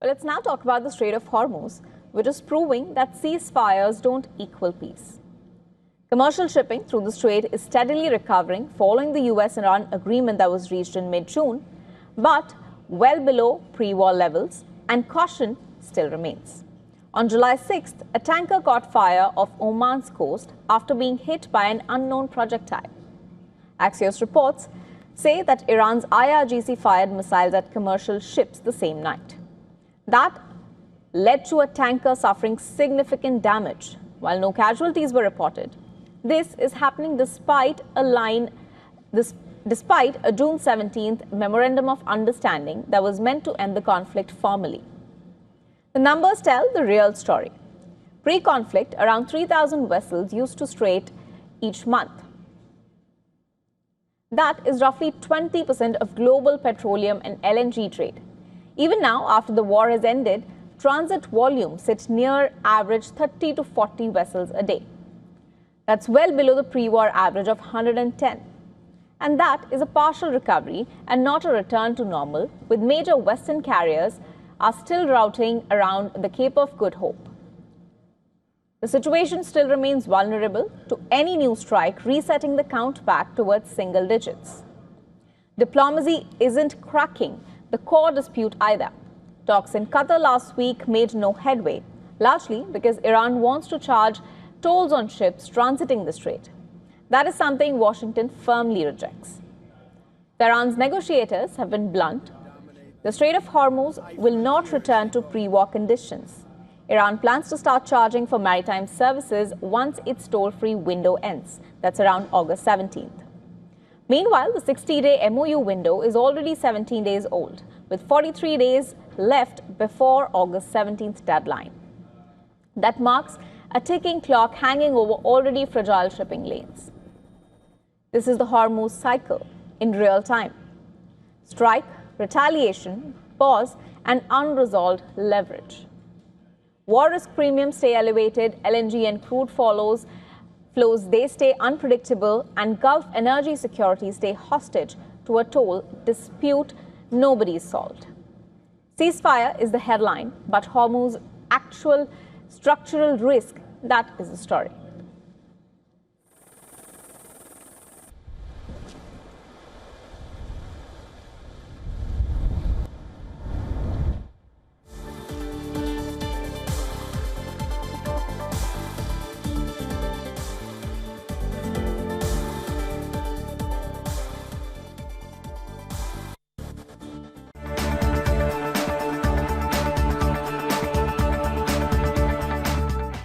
Well, let's now talk about the Strait of Hormuz, which is proving that ceasefires don't equal peace. Commercial shipping through the strait is steadily recovering following the US-Iran agreement that was reached in mid-June, but well below pre-war levels, and caution still remains. On July 6th, a tanker caught fire off Oman's coast after being hit by an unknown projectile. Axios reports say that Iran's IRGC fired missiles at commercial ships the same night. That led to a tanker suffering significant damage, while no casualties were reported. This is happening despite a June 17th memorandum of understanding that was meant to end the conflict formally. The numbers tell the real story. Pre-conflict, around 3,000 vessels used to strait each month. That is roughly 20% of global petroleum and LNG trade. Even now, after the war has ended, transit volumes sit near average 30 to 40 vessels a day. That's well below the pre-war average of 110. And that is a partial recovery and not a return to normal, with major Western carriers are still routing around the Cape of Good Hope. The situation still remains vulnerable to any new strike, resetting the count back towards single digits. Diplomacy isn't cracking the core dispute either. Talks in Qatar last week made no headway, largely because Iran wants to charge tolls on ships transiting the strait. That is something Washington firmly rejects. Tehran's negotiators have been blunt. The Strait of Hormuz will not return to pre-war conditions. Iran plans to start charging for maritime services once its toll-free window ends. That's around August 17th. Meanwhile, the 60-day MOU window is already 17 days old, with 43 days left before August 17th deadline. That marks a ticking clock hanging over already fragile shipping lanes. This is the Hormuz cycle in real time. Strike, retaliation, pause, and unresolved leverage. War risk premiums stay elevated, LNG and crude flows they stay unpredictable, and Gulf energy security stay hostage to a toll dispute nobody's solved. Ceasefire is the headline, but Hormuz's actual structural risk, that is the story.